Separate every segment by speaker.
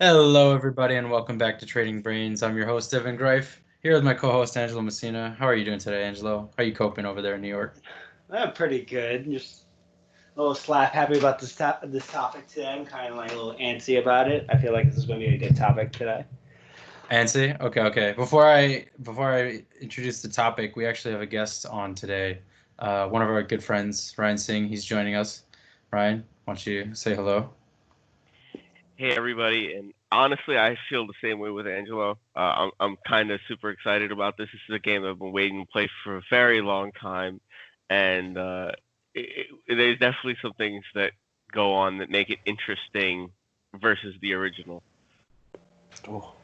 Speaker 1: Hello, everybody, and welcome back to Trading Brains. I'm your host, Evan Greif, here with my co-host, Angelo Messina. How are you doing today, Angelo? How are you coping over there in New York?
Speaker 2: I'm pretty good. Just a little slap happy about this topic today. I'm kind of like a little antsy about it. I feel like this is going to be a good topic today.
Speaker 1: Antsy? Okay. Before I introduce the topic, we actually have a guest on today. One of our good friends, Ryan Singh. He's joining us. Ryan, why don't you say hello?
Speaker 3: Hey everybody, and honestly, I feel the same way with Angelo. I'm kind of super excited about this. This is a game I've been waiting to play for a very long time, and there's definitely some things that go on that make it interesting versus the original.
Speaker 2: Oh.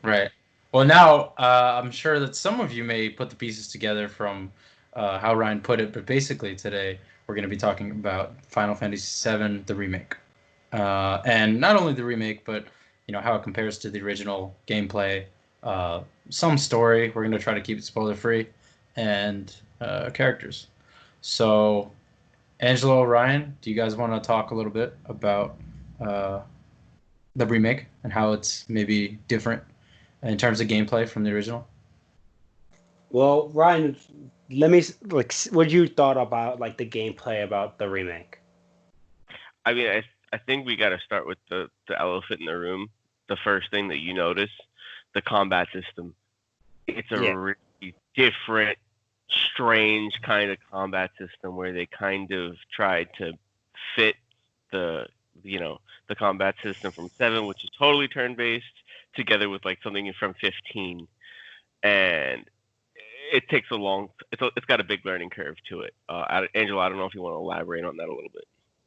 Speaker 1: Right. Well, now I'm sure that some of you may put the pieces together from how Ryan put it, but basically today we're going to be talking about Final Fantasy VII, the remake. And not only the remake, but how it compares to the original gameplay, some story. We're going to try to keep it spoiler free, and characters. So, Angelo, Ryan, do you guys want to talk a little bit about the remake and how it's maybe different in terms of gameplay from the original?
Speaker 2: Well, Ryan, let me what you thought about the gameplay about the remake?
Speaker 3: I mean, I think we got to start with the elephant in the room. The first thing that you notice, the combat system. It's a really different, strange kind of combat system where they kind of tried to fit the combat system from 7, which is totally turn-based, together with something from 15, and it takes it's got a big learning curve to it. Angela, I don't know if you want to elaborate on that a little bit.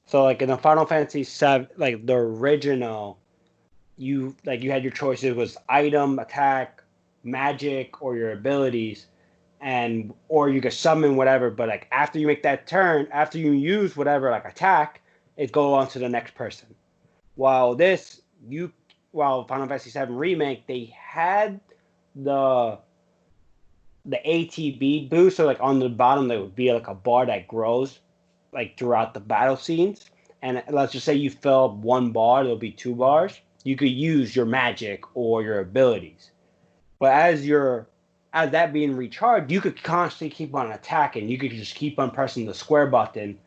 Speaker 2: So in the Final Fantasy VII, the original, you had your choices was item, attack, magic, or your abilities, or you could summon whatever. But after you make that turn, after you use whatever attack, it go on to the next person. While Final Fantasy VII Remake, they had the ATB boost, so on the bottom there would be a bar that grows throughout the battle scenes. And let's just say you fill up one bar, there'll be 2 bars. You could use your magic or your abilities. But as that being recharged, you could constantly keep on attacking. You could just keep on pressing the square button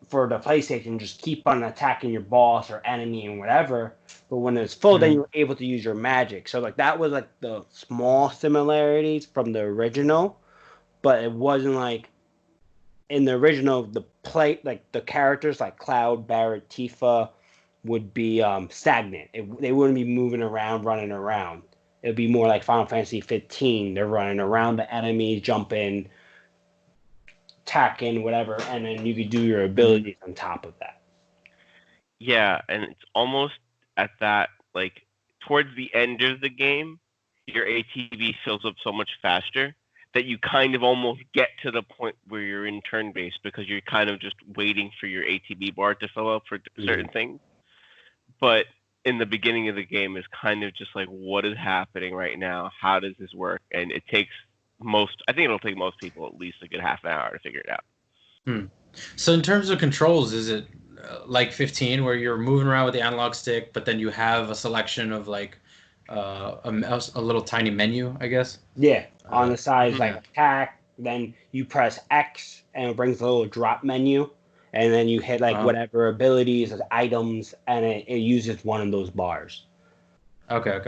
Speaker 2: for the PlayStation, just keep on attacking your boss or enemy and whatever. But when it's full, then you're able to use your magic. So that was the small similarities from the original, but it wasn't in the original, the the characters like Cloud, Barret, Tifa would be stagnant. They wouldn't be moving around, running around. It would be more like Final Fantasy 15. They're running around the enemies, jumping, attacking, whatever, and then you could do your abilities on top of that.
Speaker 3: Yeah, and it's almost at that, towards the end of the game, your ATB fills up so much faster that you kind of almost get to the point where you're in turn-based because you're kind of just waiting for your ATB bar to fill up for certain things. But in the beginning of the game is kind of just what is happening right now? How does this work? And I think it'll take most people at least a good half an hour to figure it out.
Speaker 1: So in terms of controls, is it like 15 where you're moving around with the analog stick, but then you have a selection of a little tiny menu, I guess?
Speaker 2: Yeah, on the side attack, then you press X and it brings a little drop menu, and then you hit whatever abilities or items, and it uses one of those bars.
Speaker 1: Okay.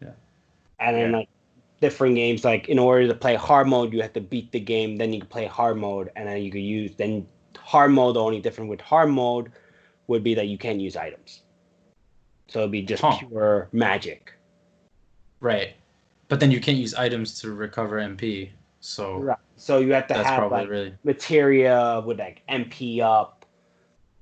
Speaker 1: Yeah.
Speaker 2: And then different games, in order to play hard mode, you have to beat the game, then you can play hard mode, and then you could use hard mode. The only difference with hard mode would be that you can't use items. So it'd be just pure magic.
Speaker 1: Right. But then you can't use items to recover MP. So
Speaker 2: you have to have materia with MP up.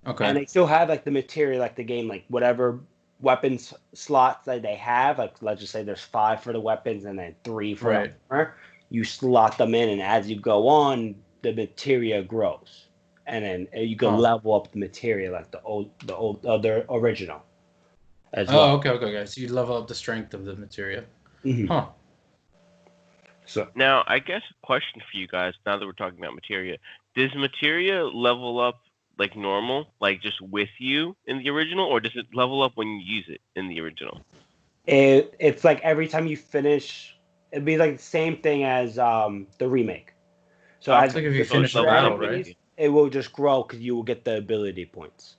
Speaker 1: Okay.
Speaker 2: And they still have the materia the game, whatever weapons slots that they have. Let's just say there's 5 for the weapons and then 3 for the armor. You slot them in, and as you go on, the materia grows. And then you can level up the materia the original. As well.
Speaker 1: Okay. So you level up the strength of the materia.
Speaker 2: Mm-hmm.
Speaker 3: So now, I guess a question for you guys, now that we're talking about materia. Does materia level up like normal, like just with you in the original, or does it level up when you use it in the original?
Speaker 2: It's like every time you finish, it'd be like the same thing as the remake. So
Speaker 3: Okay.
Speaker 2: as
Speaker 1: It's like if you
Speaker 3: So
Speaker 1: finish
Speaker 3: it's
Speaker 1: the
Speaker 3: level
Speaker 1: battle,
Speaker 3: up with
Speaker 1: right?
Speaker 3: you.
Speaker 2: it will just grow because you will get the ability points.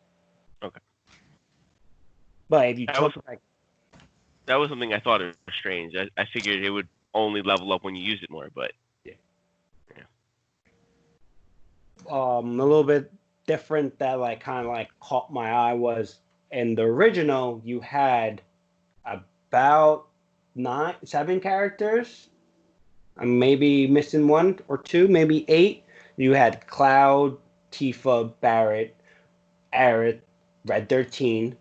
Speaker 3: Okay.
Speaker 2: But if you
Speaker 3: That
Speaker 2: took
Speaker 3: was-
Speaker 2: like
Speaker 3: That was something I thought was strange. I figured it would only level up when you use it more, but
Speaker 2: a little bit different that like kind of like caught my eye was in the original you had about 7 characters. I'm maybe missing 1 or 2, maybe 8. You had Cloud, Tifa, Barrett, Aerith, Red 13,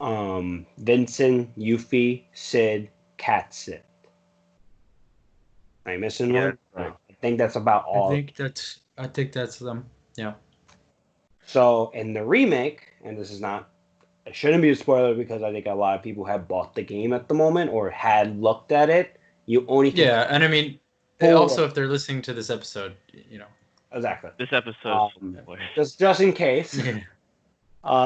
Speaker 2: Vincent, Yuffie, Sid, Cat Sid. Am I missing one?
Speaker 3: right.
Speaker 2: I think that's about all.
Speaker 1: I think that's them. Yeah.
Speaker 2: So in the remake, and this is not, it shouldn't be a spoiler because I think a lot of people have bought the game at the moment or had looked at it. You only can
Speaker 1: Yeah, and I mean, also if they're listening to this episode, you know.
Speaker 2: exactly.
Speaker 3: This episode.
Speaker 2: Just in case.
Speaker 1: Yeah.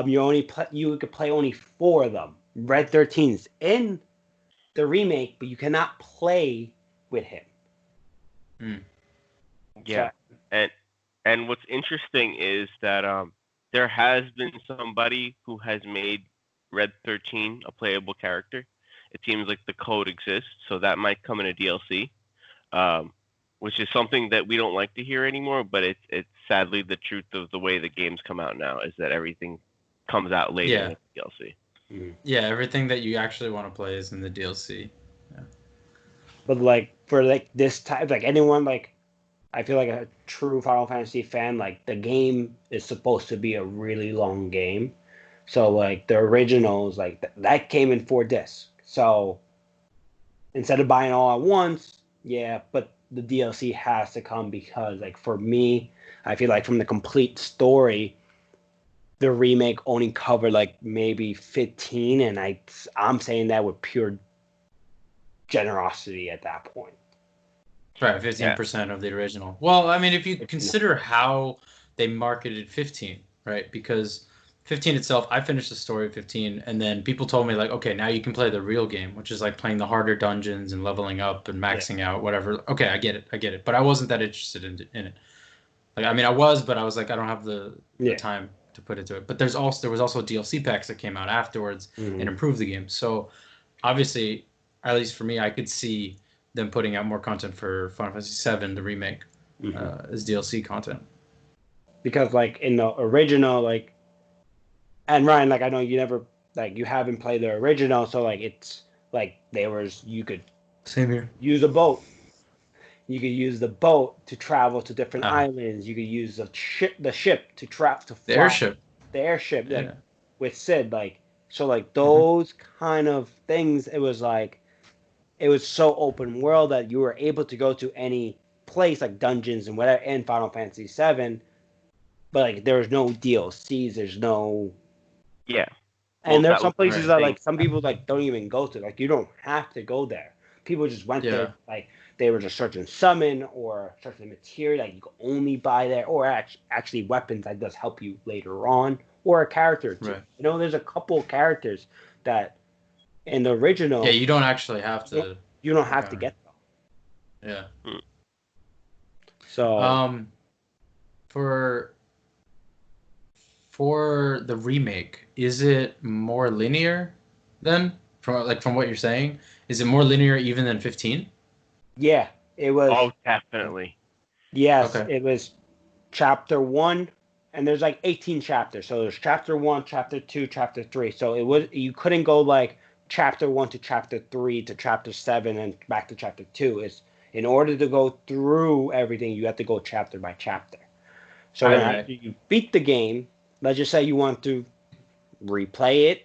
Speaker 2: You could play only 4 of them. Red 13's in the remake, but you cannot play with him.
Speaker 3: Yeah, and what's interesting is that there has been somebody who has made Red 13 a playable character. It seems like the code exists, so that might come in a DLC, which is something that we don't like to hear anymore. But it's sadly the truth of the way the games come out now is that everything comes out later in the DLC.
Speaker 1: Yeah, everything that you actually want to play is in the DLC. Yeah.
Speaker 2: But like for like this type, like anyone like, I feel like a true Final Fantasy fan, like the game is supposed to be a really long game. So like the originals, like that came in 4 discs. So instead of buying all at once, yeah, but the DLC has to come because like for me, I feel like from the complete story, the remake only covered like maybe 15, and I'm saying that with pure generosity at that point.
Speaker 1: Right, 15% of the original. Well, I mean, if you consider how they marketed 15, right? Because 15 itself, I finished the story of 15, and then people told me, like, okay, now you can play the real game, which is like playing the harder dungeons and leveling up and maxing out, whatever. Okay, I get it. But I wasn't that interested in it. Like, I mean, I was, but I was like, I don't have the time to put into it. But there was also DLC packs that came out afterwards and improved the game. So obviously, at least for me, I could see them putting out more content for Final Fantasy VII, the remake, as DLC content.
Speaker 2: Because like in the original, like, and Ryan, like I know you never, like you haven't played the original, so like it's like you could
Speaker 1: Same here.
Speaker 2: use a boat. You could use the boat to travel to different islands. You could use the ship to travel to fly. The airship, like with Sid, like so, like those kind of things. It was like it was so open world that you were able to go to any place, like dungeons and whatever, in Final Fantasy VII. But like there was no DLCs. There's no and there's some places that like some people like don't even go to. Like you don't have to go there. People just went there, like they were just searching summon or searching materia that you can only buy there, or actually weapons that does help you later on, or a character too.
Speaker 1: Right.
Speaker 2: You know, there's a couple of characters that in the original.
Speaker 1: Yeah, you don't actually have to.
Speaker 2: You don't have to get them.
Speaker 1: Yeah.
Speaker 2: So.
Speaker 1: For the remake, is it more linear then? From what you're saying, is it more linear even than 15?
Speaker 2: Yeah, it was.
Speaker 3: Oh, definitely.
Speaker 2: Yes, okay. It was chapter 1, and there's like 18 chapters. So there's chapter 1, chapter 2, chapter 3. So you couldn't go like chapter 1 to chapter 3 to chapter 7 and back to chapter 2. It's in order to go through everything, you have to go chapter by chapter. So after you beat the game, let's just say you want to replay it.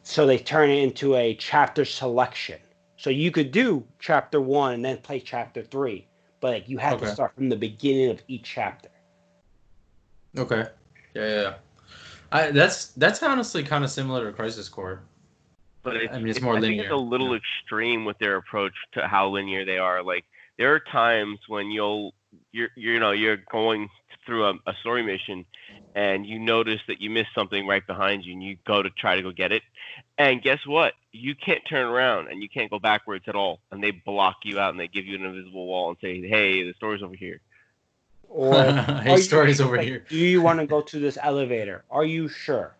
Speaker 2: So they turn it into a chapter selection. So you could do chapter 1 and then play chapter 3, but like, you have to start from the beginning of each chapter.
Speaker 1: Okay. Yeah. That's honestly kind of similar to Crisis Core.
Speaker 3: But
Speaker 1: it's more linear.
Speaker 3: I think it's a little extreme with their approach to how linear they are. Like there are times when you'll you're going through a story mission, and you notice that you missed something right behind you, and you go to try to go get it, and guess what? You can't turn around and you can't go backwards at all, and they block you out and they give you an invisible wall and say, "Hey, the story's over here."
Speaker 2: Or
Speaker 1: Hey, story's over
Speaker 2: like,
Speaker 1: here.
Speaker 2: do you want to go to this elevator? Are you sure?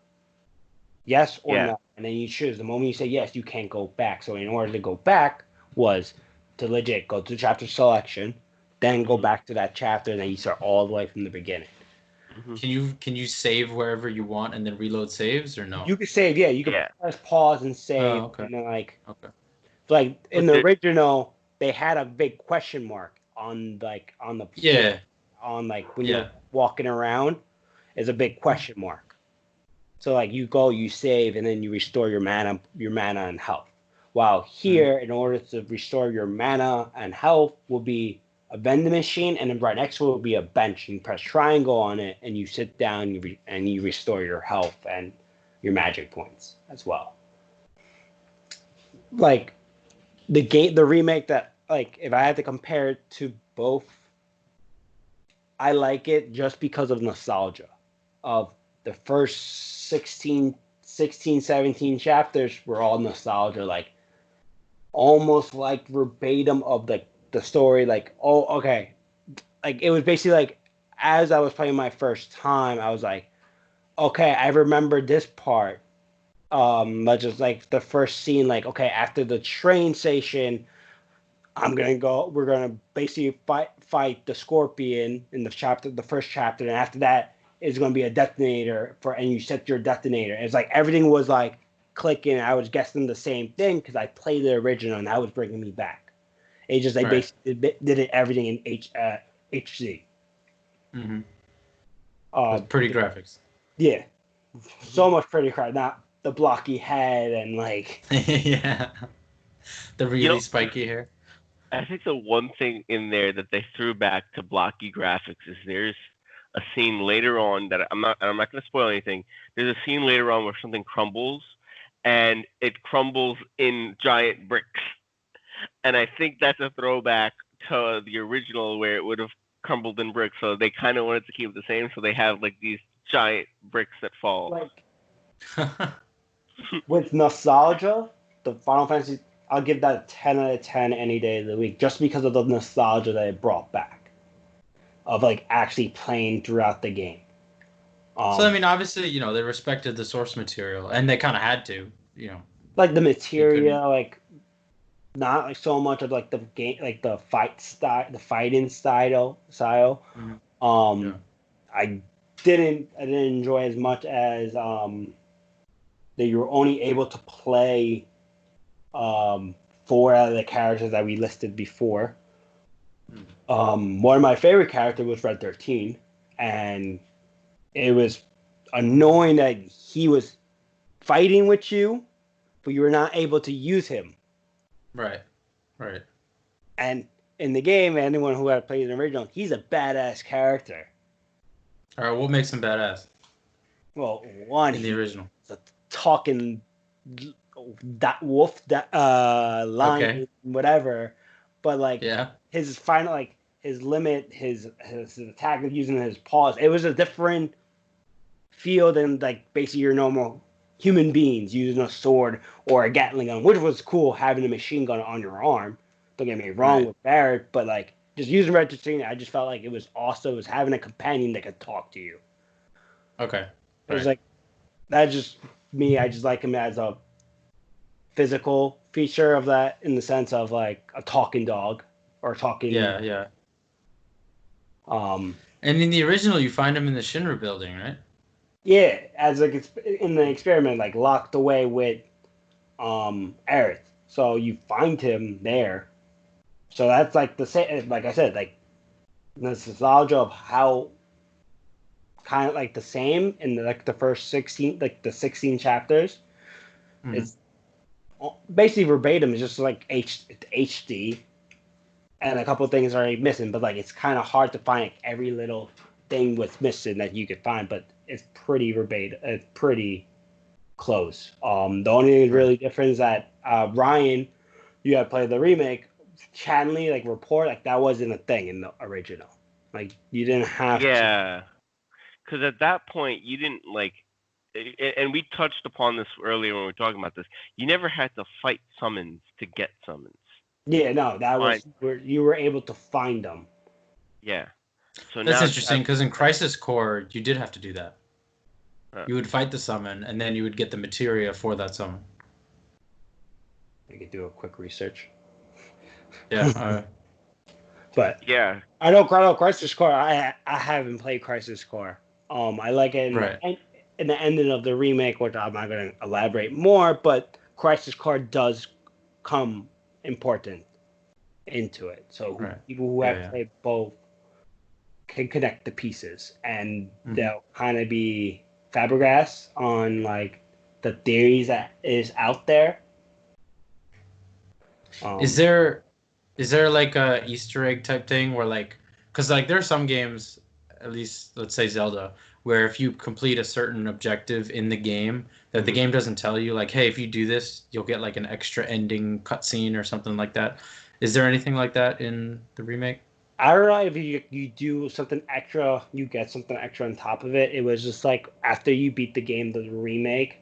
Speaker 2: Yes or
Speaker 3: Yeah.
Speaker 2: no? And then you choose. The moment you say yes, you can't go back. So in order to go back was to legit go to chapter selection, then go back to that chapter, and then you start all the way from the beginning.
Speaker 1: Can you save wherever you want and then reload saves or no?
Speaker 2: You could save, yeah. You could press pause and save,
Speaker 1: Oh, okay.
Speaker 2: and then like
Speaker 3: But
Speaker 2: in the original, they had a big question mark on the
Speaker 1: Yeah.
Speaker 2: on like when
Speaker 1: Yeah.
Speaker 2: you're walking around, is a big question mark. So like you go, you save, and then you restore your mana and health. While here, in order to restore your mana and health, will be a vending machine, and then right next to it will be a bench. You press triangle on it, and you sit down, and you restore your health and your magic points as well. Like the remake that, like, if I had to compare it to both, I like it just because of nostalgia of the first 16, 17 chapters were all nostalgia, like almost like verbatim of the story. Like, oh, okay. Like, it was basically like, as I was playing my first time, I was like, okay, I remember this part. But just like the first scene, like, okay, after the train station, we're gonna basically fight the Scorpion in the first chapter, and after that is gonna be a detonator and you set your detonator. It's like everything was like clicking. I was guessing the same thing because I played the original and that was bringing me back. It just, they basically did it everything in HC.
Speaker 1: With pretty graphics.
Speaker 2: Yeah, so much pretty crap. Not the blocky head and like
Speaker 1: Yeah. The really spiky hair.
Speaker 3: I think the one thing in there that they threw back to blocky graphics is there's a scene later on that I'm not going to spoil anything. There's a scene later on where something crumbles, and it crumbles in giant bricks, and I think that's a throwback to the original where it would have crumbled in bricks. So they kind of wanted to keep it the same, so they have like these giant bricks that fall.
Speaker 2: like with nostalgia, the Final Fantasy, I'll give that a 10 out of 10 any day of the week, just because of the nostalgia that it brought back of like actually playing throughout the game.
Speaker 1: So I mean, obviously, they respected the source material, and they kind of had to,
Speaker 2: like the Materia, like not like so much of like the game, like the fighting style. I didn't enjoy as much as that you were only able to play 4 out of the characters that we listed before. One of my favorite characters was Red 13, and it was annoying that he was fighting with you, but you were not able to use him.
Speaker 1: Right.
Speaker 2: And in the game, anyone who had played the original, he's a badass character.
Speaker 1: All right, what makes him badass?
Speaker 2: Well, one,
Speaker 1: in the original,
Speaker 2: a talking that wolf, that lion, whatever. But like, his final, like his limit, his attack of using his paws, it was a different feel than like basically your normal human beings using a sword or a Gatling gun, which was cool having a machine gun on your arm. Don't get me wrong with Barrett, but like just using Red 13, I just felt like it was awesome. It was having a companion that could talk to you.
Speaker 1: Okay.
Speaker 2: It was like, that's just me. I just like him as a physical feature of that, in the sense of like a talking dog or talking.
Speaker 1: Yeah. And in the original, you find him in the Shinra building, right?
Speaker 2: Yeah, as like it's in the experiment, like locked away with Aerith. So you find him there. So that's like the same. Like I said, like the nostalgia of how kind of like the same in the first 16, like the 16 chapters. It's basically verbatim. It's just like HD, and a couple of things are missing. But like it's kind of hard to find like, every little thing was missing that you could find. But it's pretty verbatim. It's pretty close. The only thing really different is that Ryan, you had played the remake. Chanley, like report, like that wasn't a thing in the original. Like you didn't have to.
Speaker 3: Yeah, because at that point you didn't like, and we touched upon this earlier when we were talking about this. You never had to fight summons to get summons.
Speaker 2: Yeah, no, that was where you were able to find them.
Speaker 3: Yeah. So
Speaker 1: That's
Speaker 3: now
Speaker 1: interesting because in Crisis Core you did have to do that.
Speaker 3: Huh.
Speaker 1: You would fight the summon, and then you would get the materia for that summon.
Speaker 2: I could do a quick research.
Speaker 1: Yeah.
Speaker 2: But
Speaker 3: yeah,
Speaker 2: I know Crisis Core. I haven't played Crisis Core. I like it in the ending of the remake, which I'm not going to elaborate more. But Crisis Core does come important into it, so people who have played both can connect the pieces, and they'll kind of be Fabregas on like the theories that is out there.
Speaker 1: Is there like a Easter egg type thing where like, because like there are some games, at least let's say Zelda, where if you complete a certain objective in the game, that the game doesn't tell you like, hey, if you do this, you'll get like an extra ending cutscene or something like that. Is there anything like that in the remake?
Speaker 2: I don't know if you do something extra, you get something extra on top of it. It was just like after you beat the game, the remake,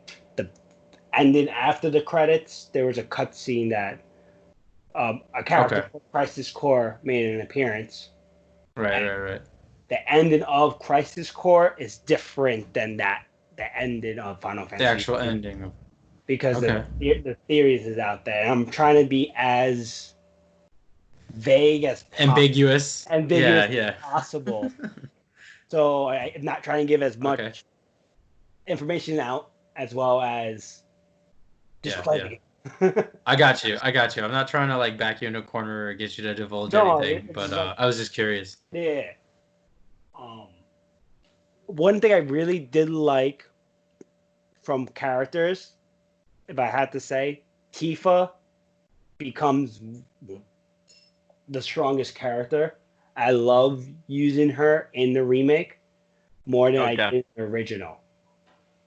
Speaker 2: and then after the credits, there was a cutscene that a character from Crisis Core made an appearance.
Speaker 1: Right.
Speaker 2: The ending of Crisis Core is different than the ending of Final Fantasy.
Speaker 1: The actual ending of
Speaker 2: because the theories is out there. I'm trying to be as vague as
Speaker 1: ambiguous
Speaker 2: as possible. So I'm not trying to give as much information out as well as just playing.
Speaker 1: I got you. I'm not trying to like back you into a corner or get you to divulge anything, but I was just curious.
Speaker 2: Yeah. One thing I really did like from characters, if I had to say, Tifa becomes the strongest character. I love using her in the remake more than I did in the original.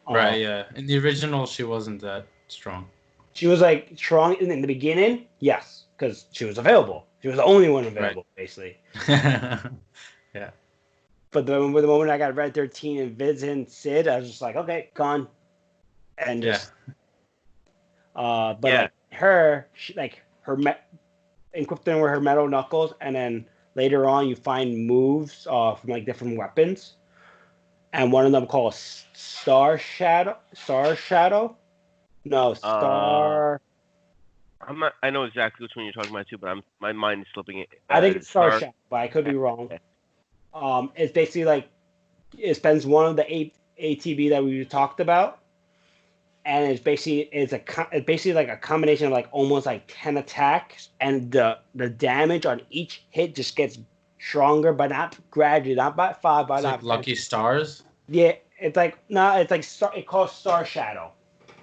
Speaker 1: Right, yeah. In the original, she wasn't that strong.
Speaker 2: She was like strong in the beginning, yes, because she was available. She was the only one available, basically.
Speaker 1: Yeah.
Speaker 2: But the moment I got Red 13 and Viz and Sid, I was just like, okay, gone. And just like her, encrypting with her metal knuckles, and then later on you find moves from like different weapons, and one of them called Star Shadow. No, Star.
Speaker 3: I know exactly which one you're talking about too, but my mind is slipping it.
Speaker 2: I think it's Star Shadow, but I could be wrong. It's basically like it spends one of the ATB that we talked about, and it's basically like a combination of like almost like 10 attacks, and the damage on each hit just gets stronger, but not gradually, not by 5, but
Speaker 1: it's
Speaker 2: not
Speaker 1: like Lucky Stars.
Speaker 2: Yeah, it's like it calls Star Shadow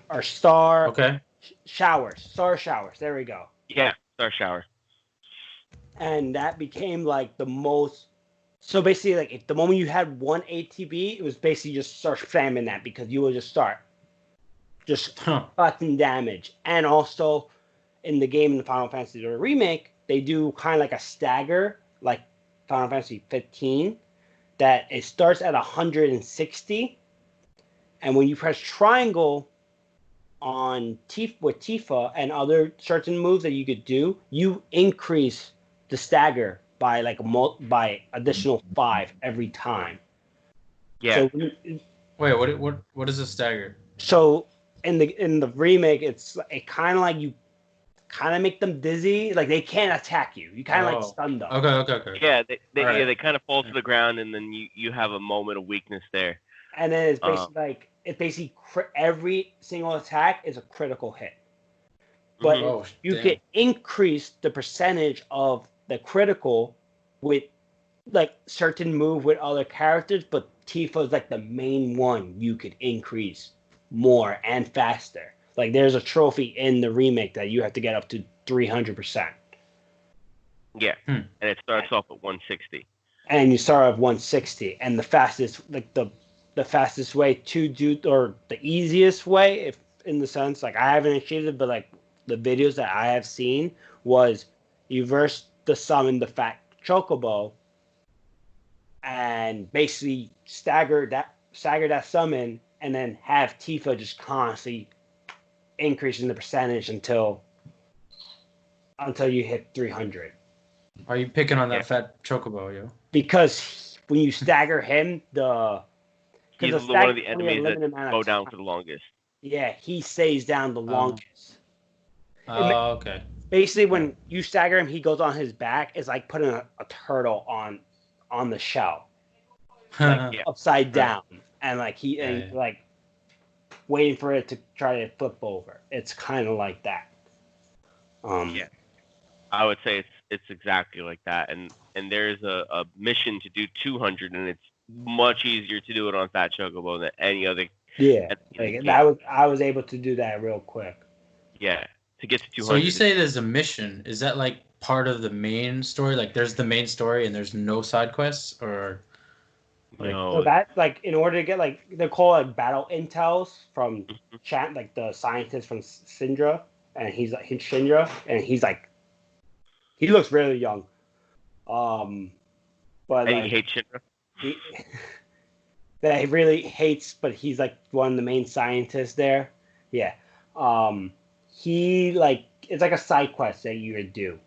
Speaker 2: or Star Showers. Star Showers. There we go.
Speaker 3: Yeah, Star Shower.
Speaker 2: And that became like the most. So basically, like if the moment you had one ATB, it was basically just start spamming that because you would just start fucking damage. And also in the game in the Final Fantasy the remake, they do kind of like a stagger, like Final Fantasy 15, that it starts at 160, and when you press triangle on with Tifa and other certain moves that you could do, you increase the stagger by like by additional 5 every time.
Speaker 3: Yeah.
Speaker 2: So,
Speaker 1: wait, what is a stagger?
Speaker 2: So in the remake, it kind of like you kind of make them dizzy, like they can't attack you. You kind of like stun them.
Speaker 1: Okay.
Speaker 3: Yeah, they kind of fall to the ground, and then you have a moment of weakness there.
Speaker 2: And then it's basically every single attack is a critical hit. But you can increase the percentage of the critical with like certain move with other characters, but Tifa is like the main one you could increase more and faster. Like there's a trophy in the remake that you have to get up to 300%.
Speaker 3: Yeah, and it starts off at 160.
Speaker 2: And you start at 160, and the fastest, like the fastest way to do, or the easiest way, if in the sense, like I haven't achieved it, but like the videos that I have seen was you verse the summon the fat Chocobo, and basically stagger that summon, and then have Tifa just constantly increasing the percentage until you hit 300.
Speaker 1: Are you picking on that fat Chocobo, yo?
Speaker 2: Because when you stagger him,
Speaker 3: he's one of the enemies that go down for the longest.
Speaker 2: Yeah, he stays down the longest.
Speaker 1: Oh, okay.
Speaker 2: Basically, when you stagger him, he goes on his back. It's like putting a turtle on the shell, like upside down, and like like waiting for it to try to flip over. It's kind of like that.
Speaker 3: I would say it's exactly like that, and there's a mission to do 200, and it's much easier to do it on Fat Chocobo than any other.
Speaker 2: Yeah, I was able to do that real quick.
Speaker 3: Yeah, to get to 200.
Speaker 1: So you say there's a mission? Is that like part of the main story? Like there's the main story and there's no side quests, or?
Speaker 3: No.
Speaker 2: So that in order to get they're called battle intels from chat, like the scientist from Syndra, and he's Syndra, and he's he looks really young. But
Speaker 3: he hates Syndra.
Speaker 2: That he really hates, but he's one of the main scientists there. Yeah. He it's like a side quest that you would do,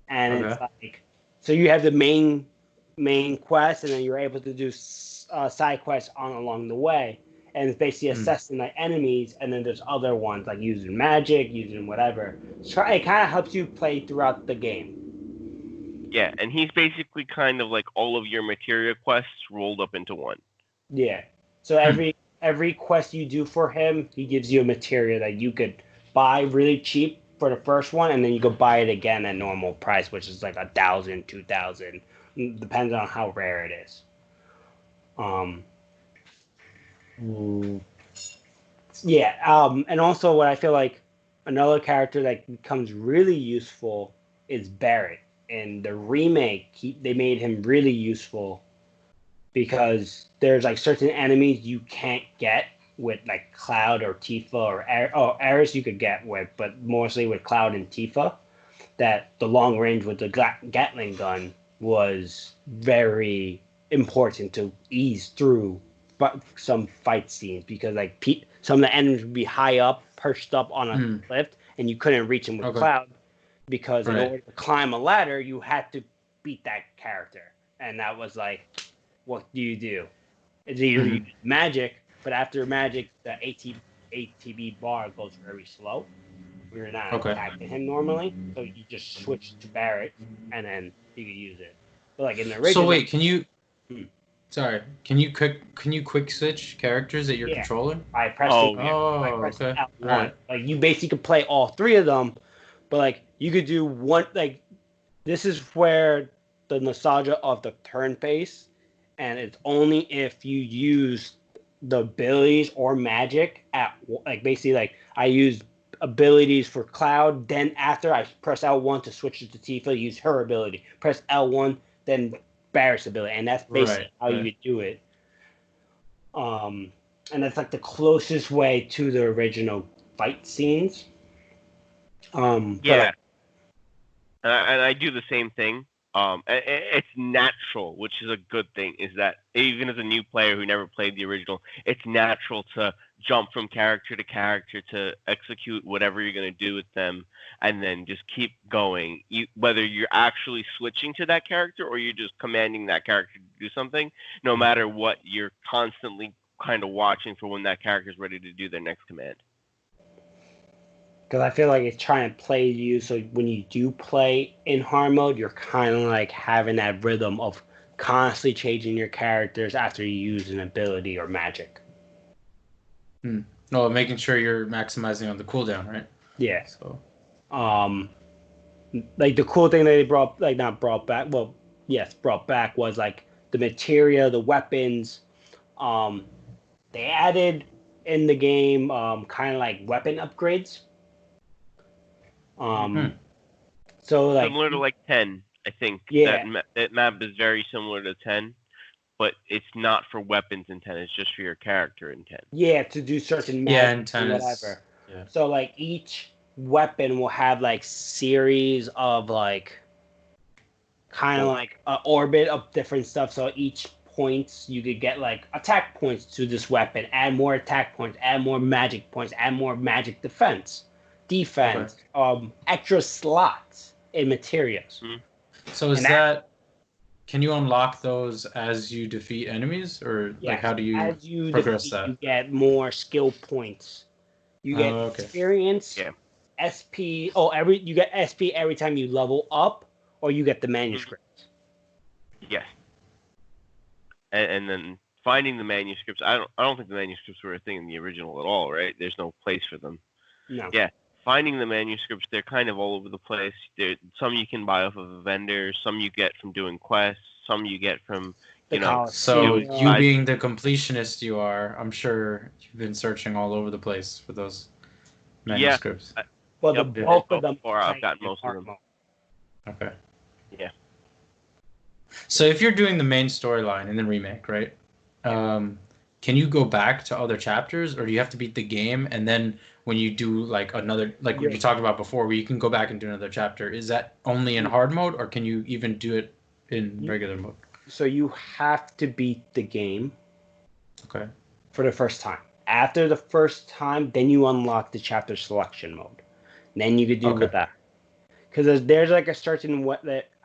Speaker 2: and it's so you have the main quest, and then you're able to do side quests along the way, and it's basically assessing enemies, and then there's other ones like using magic, using whatever. So it kind of helps you play throughout the game.
Speaker 3: Yeah, and he's basically kind of like all of your Materia quests rolled up into one.
Speaker 2: Yeah. So every quest you do for him, he gives you a Materia that you could buy really cheap for the first one, and then you could buy it again at normal price, which is like 1,000, 2,000. Depends on how rare it is. And also what I feel like another character that becomes really useful is Barret. In the remake, they made him really useful because there's certain enemies you can't get with Cloud or Tifa or Aerith you could get with, but mostly with Cloud and Tifa. That the long range with the Gatling gun was very important to ease through some fight scenes because some of the enemies would be high up, perched up on a cliff, and you couldn't reach them with Cloud because in order to climb a ladder, you had to beat that character, and that was what do you do? It's either you use magic, but after magic, the ATB bar goes very slow. We're not attacking him normally, so you just switch to Barret, and then you can use it. But in the original.
Speaker 1: So wait, can you? Sorry, can you quick switch characters at your controller?
Speaker 2: I press L1. Right. You basically could play all three of them, but you could do one. This is where the nostalgia of the turn phase, and it's only if you use the abilities or magic at basically I use abilities for Cloud, then after I press L1 to switch it to Tifa, use her ability. Press L1, then Barret's ability, and that's basically how you would do it. And that's the closest way to the original fight scenes.
Speaker 3: And I do the same thing. It's natural, which is a good thing, is that even as a new player who never played the original, it's natural to jump from character to character to execute whatever you're going to do with them and then just keep going. Whether you're actually switching to that character or you're just commanding that character to do something, no matter what, you're constantly kind of watching for when that character is ready to do their next command.
Speaker 2: Because I feel it's trying to play you, so when you do play in hard mode, you're kind of having that rhythm of constantly changing your characters after you use an ability or magic.
Speaker 1: No, making sure you're maximizing on the cooldown, right?
Speaker 2: Yeah. So, the cool thing that they brought back was the materia, the weapons. They added in the game kind of weapon upgrades. So
Speaker 3: similar to 10, I think.
Speaker 2: Yeah.
Speaker 3: That map is very similar to 10, but it's not for weapons in 10. It's just for your character in 10.
Speaker 2: Yeah, to do certain magic and whatever. So each weapon will have series of kind of like an orbit of different stuff. So each points you could get like attack points to this weapon, add more attack points, add more magic points, add more magic defense, extra slots in materials.
Speaker 3: Mhm.
Speaker 1: So is that can you unlock those as you defeat enemies, or like how do you
Speaker 2: as you
Speaker 1: progress
Speaker 2: defeat,
Speaker 1: that?
Speaker 2: you get more skill points. You get experience,
Speaker 3: Yeah.
Speaker 2: SP. You get SP every time you level up, or you get the manuscripts.
Speaker 3: Yes. And then finding the manuscripts. I don't think the manuscripts were a thing in the original at all, right? There's no place for them.
Speaker 2: No.
Speaker 3: Yeah. Finding the manuscripts, they're kind of all over the place. Some you can buy off of a vendor, some you get from doing quests, some you get from
Speaker 1: So you being the completionist you are, I'm sure you've been searching all over the place for those manuscripts.
Speaker 3: Yeah.
Speaker 2: Well, the bulk of them.
Speaker 3: I've got most of them.
Speaker 1: Okay.
Speaker 3: Yeah.
Speaker 1: So if you're doing the main storyline in the remake, right? Can you go back to other chapters, or do you have to beat the game and then when you do like another, like what you talked about before, where you can go back and do another chapter, is that only in hard mode, or can you even do it in regular mode?
Speaker 2: So you have to beat the game.
Speaker 1: Okay.
Speaker 2: For the first time. After the first time, then you unlock the chapter selection mode. Then you could do with that. Because there's like a certain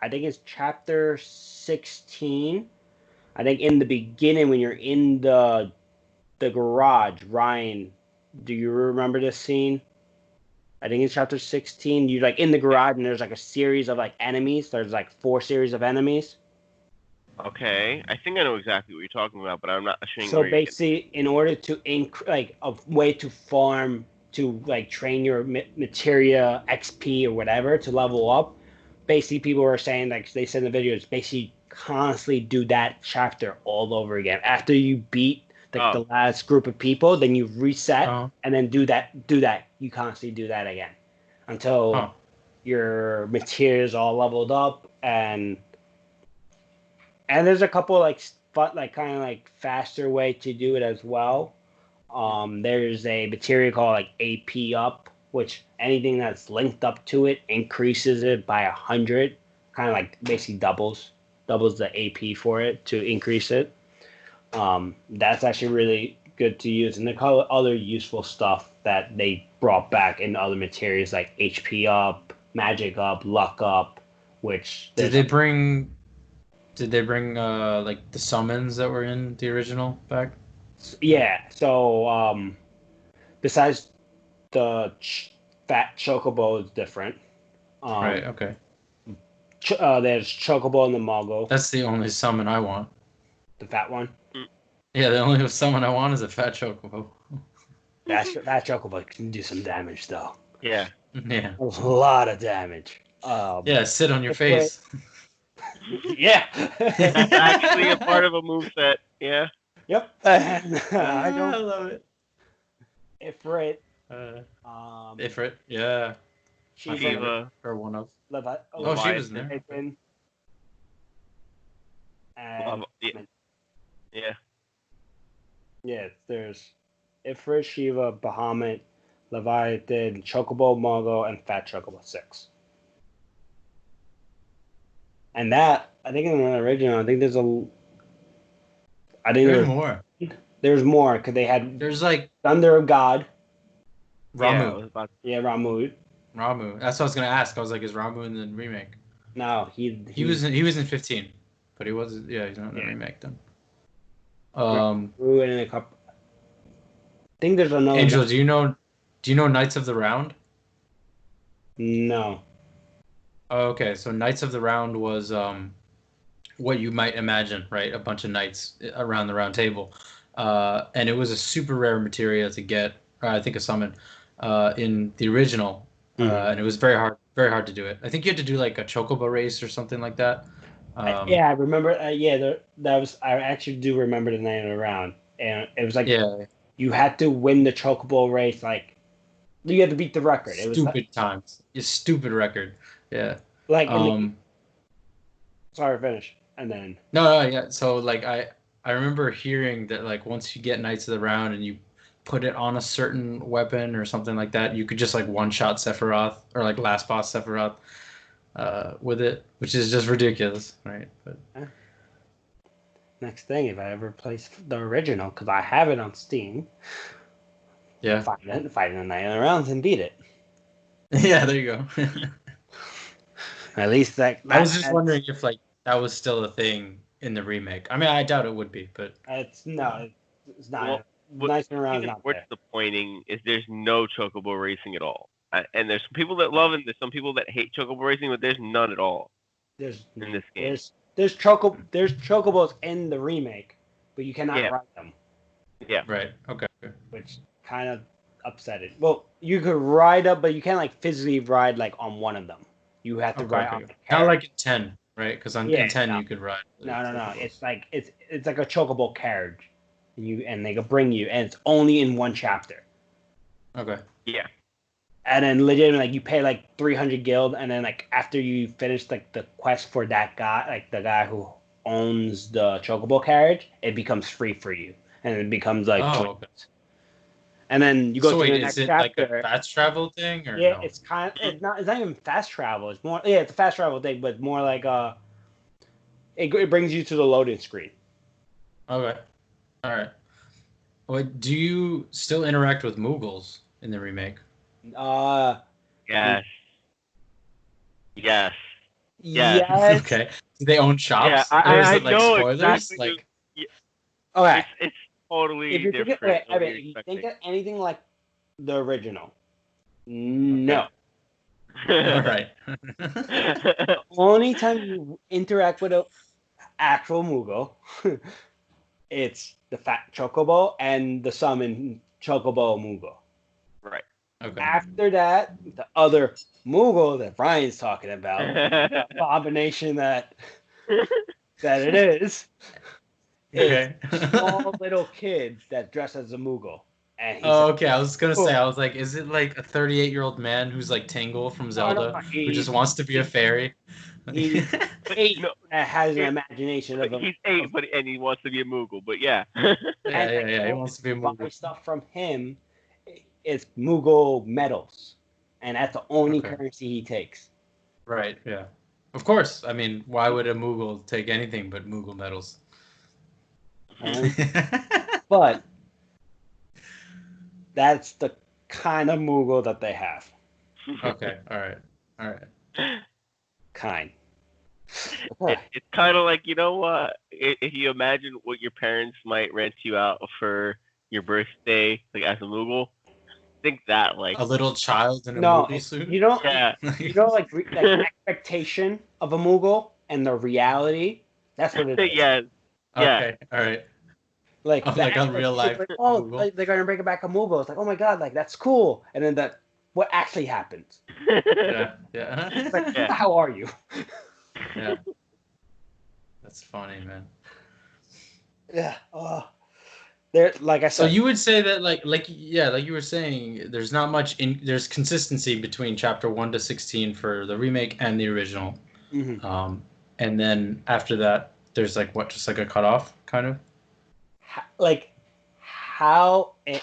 Speaker 2: I think it's chapter 16. I think in the beginning when you're in the garage, Ryan, do you remember this scene? I think it's chapter 16. You're like in the garage and there's like a series of like enemies. There's like 4 series of enemies.
Speaker 3: Okay, I think I know exactly what you're talking about, but I'm not sure.
Speaker 2: So basically, in order to like a way to farm, to like train your materia XP or whatever to level up, basically people were saying, like they said in the videos, basically constantly do that chapter all over again. After you beat the last group of people, then you reset and then do that. You constantly do that again until your materia is all leveled up, and there's a couple like kind of like faster way to do it as well. There's a material called like AP up, which anything that's linked up to it increases it by 100, kind of like basically doubles the AP for it to increase it. That's actually really good to use, and they call it other useful stuff that they brought back in other materials like HP up, magic up, luck up. Which
Speaker 1: did they bring like the summons that were in the original back?
Speaker 2: Yeah. So besides the fat Chocobo is different.
Speaker 1: Right. Okay.
Speaker 2: There's Chocobo and the Mongo.
Speaker 1: That's the only summon I want.
Speaker 2: The fat one.
Speaker 1: Yeah, the only summon I want is a fat Chocobo.
Speaker 2: That Chocobo can do some damage though.
Speaker 3: Yeah.
Speaker 1: Yeah.
Speaker 2: A lot of damage.
Speaker 1: Yeah, sit on your face.
Speaker 2: Yeah.
Speaker 3: That's actually a part of a moveset. Yeah.
Speaker 2: Yep. I
Speaker 1: love it.
Speaker 2: Ifrit.
Speaker 1: Ifrit, yeah.
Speaker 3: Shiva.
Speaker 1: Or one of.
Speaker 2: She
Speaker 1: was there.
Speaker 2: And
Speaker 3: yeah.
Speaker 2: Yeah, there's Ifrit, Shiva, Bahamut, Leviathan, Chocobo, Mongo, and Fat Chocobo 6. And that, I think in the original, I think there's
Speaker 1: more.
Speaker 2: There's more, because they had...
Speaker 1: There's like...
Speaker 2: Thunder of God.
Speaker 1: Ramu.
Speaker 2: Ramu.
Speaker 1: Ramu. That's what I was going to ask. I was like, is Ramu in the remake?
Speaker 2: No,
Speaker 1: he was in 15. But he wasn't... Yeah, he's not in the remake then.
Speaker 2: And a couple... I think there's another...
Speaker 1: Angelo, do you know Knights of the Round?
Speaker 2: No.
Speaker 1: Okay, so Knights of the Round was what you might imagine, right? A bunch of knights around the round table. And it was a super rare materia to get, I think a summon, in the original. And it was very hard to do it. I think you had to do like a Chocobo race or something like that.
Speaker 2: Yeah, I remember. That was. I actually do remember the Knight of the Round. And it was like you had to win the Chocobo race. Like you had to beat the record. It was
Speaker 1: stupid times. It's stupid record. Yeah.
Speaker 2: Like sorry, finish. And then
Speaker 1: yeah. So like I remember hearing that like once you get Knights of the Round and you put it on a certain weapon or something like that, you could just like one shot Sephiroth or like last boss Sephiroth. with it, which is just ridiculous, right? But
Speaker 2: Next thing, if I ever play the original, because I have it on Steam,
Speaker 1: yeah,
Speaker 2: fight in the night of the rounds and beat it.
Speaker 1: yeah, there you go.
Speaker 2: At least that
Speaker 1: I was just wondering if like that was still a thing in the remake. I mean, I doubt it would be, but
Speaker 2: it's not.
Speaker 3: Well,
Speaker 2: Nice and around is not
Speaker 3: what's
Speaker 2: there.
Speaker 3: disappointing is there's no Chocobo racing at all. And there's some people that love it, and there's some people that hate Chocobo racing, but there's none at all
Speaker 2: There's
Speaker 3: in this game.
Speaker 2: there's chocobos in the remake, but you cannot ride them.
Speaker 3: Yeah.
Speaker 1: right. Okay.
Speaker 2: Which kind of upset it. Well, you could ride up, but you can't like physically ride like on one of them. You have to ride on the carriage.
Speaker 1: Kind of like in 10, right? Because in 10 you could ride.
Speaker 2: No. It's like it's like a chocobo carriage, and they could bring you, and it's only in one chapter.
Speaker 1: Okay.
Speaker 3: Yeah.
Speaker 2: And then legitimately, like you pay like 300 guild, and then like after you finish like the quest for that guy, like the guy who owns the chocobo carriage, it becomes free for you, and it becomes like.
Speaker 1: Oh, okay.
Speaker 2: And then you go to the next
Speaker 1: is it
Speaker 2: chapter.
Speaker 1: like a fast travel thing or
Speaker 2: yeah,
Speaker 1: no?
Speaker 2: it's kind of it's not even fast travel. It's more it's a fast travel thing, but more like it brings you to the loading screen.
Speaker 1: Okay. All right. Wait, do you still interact with Mughals in the remake?
Speaker 3: Yes. Yes.
Speaker 2: Yes.
Speaker 1: Okay. Do they own shops?
Speaker 3: Yeah,
Speaker 1: Or is
Speaker 3: I
Speaker 1: it like
Speaker 3: know
Speaker 1: spoilers?
Speaker 3: exactly.
Speaker 1: Like,
Speaker 2: Okay.
Speaker 3: It's totally
Speaker 2: If you
Speaker 3: different.
Speaker 2: if you think of anything like the original, no.
Speaker 1: all right.
Speaker 2: The only time you interact with an actual Moogle, it's the fat chocobo and the summon chocobo Moogle.
Speaker 3: Right.
Speaker 1: Okay.
Speaker 2: After that, the other Moogle that Brian's talking about, the abomination that it is
Speaker 1: Okay.
Speaker 2: small little kids that dress as a Moogle. And
Speaker 1: Oh, okay. I was gonna say, I was like, is it like a 38-year-old man who's like Tangle from Zelda, who just wants to be a fairy?
Speaker 2: He's 8
Speaker 3: No,
Speaker 2: and has an imagination of him.
Speaker 3: he's 8, and he wants to be a Moogle. But yeah.
Speaker 1: Yeah. He wants to be a
Speaker 2: buy
Speaker 1: Moogle.
Speaker 2: stuff from him is Moogle medals, and that's the only currency he takes.
Speaker 1: Right. Yeah. Of course. I mean, why would a Moogle take anything but Moogle medals?
Speaker 2: But that's the kind of Moogle that they have.
Speaker 1: Okay. All right.
Speaker 2: Kind.
Speaker 3: It's kind of like, you know what? If you imagine what your parents might rent you out for your birthday, like as a Moogle, think that like
Speaker 1: a little child in a Moogle suit.
Speaker 2: You know,
Speaker 3: yeah.
Speaker 2: like expectation of a Moogle and the reality. That's what it is.
Speaker 3: Yes.
Speaker 1: Okay. All right.
Speaker 2: Like
Speaker 1: a real life.
Speaker 2: Like, like, they're gonna bring it back a Moogle. It's like, oh my god, like that's cool. And then what actually happens?
Speaker 1: Yeah.
Speaker 2: It's like, how are you?
Speaker 1: Yeah. That's funny, man.
Speaker 2: Yeah. There, like I said.
Speaker 1: So you would say that, like you were saying, there's not much there's consistency between chapter 1 to 16 for the remake and the original.
Speaker 2: Mm-hmm.
Speaker 1: And then after that, there's like just like a cutoff, kind of.
Speaker 2: Like how it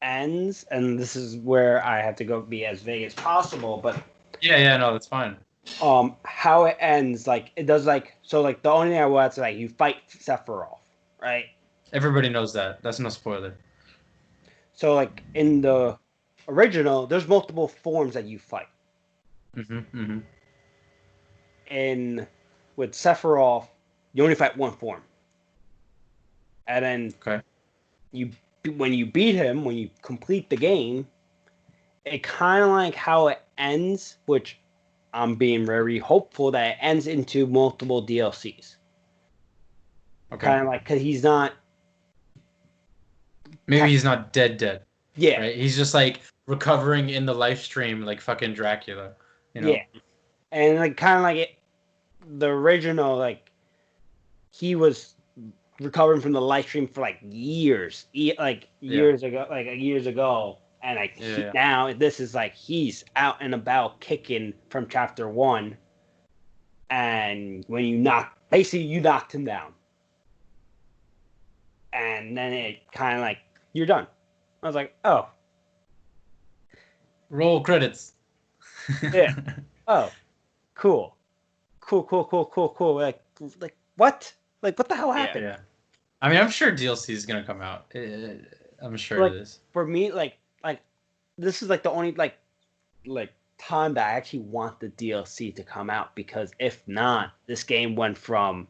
Speaker 2: ends, and this is where I have to go be as vague as possible, but
Speaker 1: no, that's fine.
Speaker 2: How it ends, like it does, like so, like the only thing I want to like you fight Sephiroth, right?
Speaker 1: Everybody knows that. That's no spoiler.
Speaker 2: So like in the original, there's multiple forms that you fight. And with Sephiroth, you only fight one form. And then when you beat him, when you complete the game, it kind of like how it ends, which I'm being very hopeful that it ends into multiple DLCs.
Speaker 1: Okay.
Speaker 2: Kind of like, because he's not.
Speaker 1: Maybe he's not dead.
Speaker 2: Yeah.
Speaker 1: Right? He's just like recovering in the live stream like fucking Dracula. You know?
Speaker 2: Yeah. And like kind of like the original, like he was recovering from the live stream for like years ago, and like now this is like he's out and about kicking from chapter 1, and when you knocked him down, and then it kind of like you're done. I was like, oh,
Speaker 1: roll credits.
Speaker 2: Yeah. Oh, cool. Like what? Like what the hell
Speaker 3: Yeah.
Speaker 2: happened?
Speaker 1: Yeah. I mean, I'm sure DLC is gonna come out. I'm sure
Speaker 2: Like,
Speaker 1: it is.
Speaker 2: for me, like this is like the only like time that I actually want the DLC to come out, because if not, this game went from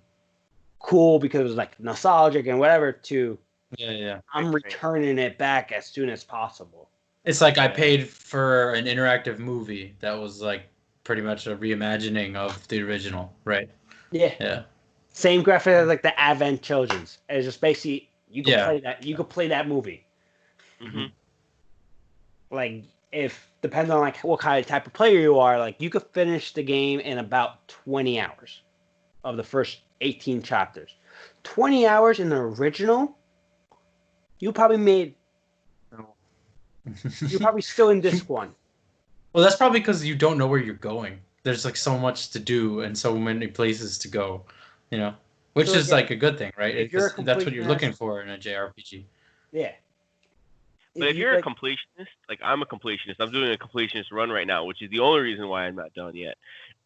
Speaker 2: cool because it was like nostalgic and whatever to
Speaker 1: Yeah.
Speaker 2: I'm returning it back as soon as possible.
Speaker 1: It's like I paid for an interactive movie that was like pretty much a reimagining of the original, right?
Speaker 2: Yeah.
Speaker 1: Yeah.
Speaker 2: Same graphic as like the Advent Children's. It's just basically you can
Speaker 1: Yeah.
Speaker 2: play that. You could play that movie.
Speaker 3: Mm-hmm.
Speaker 2: Like, if depends on like what kind of type of player you are, like you could finish the game in about 20 hours of the first 18 chapters. 20 hours in the original, you probably made. You're probably still in disc one.
Speaker 1: Well, that's probably because you don't know where you're going. There's like so much to do and so many places to go, you know, which
Speaker 2: So,
Speaker 1: is
Speaker 2: again,
Speaker 1: like a good thing, right?
Speaker 2: if you're a
Speaker 1: Because that's what you're
Speaker 2: completionist-
Speaker 1: looking for in a JRPG.
Speaker 2: Yeah.
Speaker 3: But if you're a completionist, like I'm a completionist, I'm doing a completionist run right now, which is the only reason why I'm not done yet.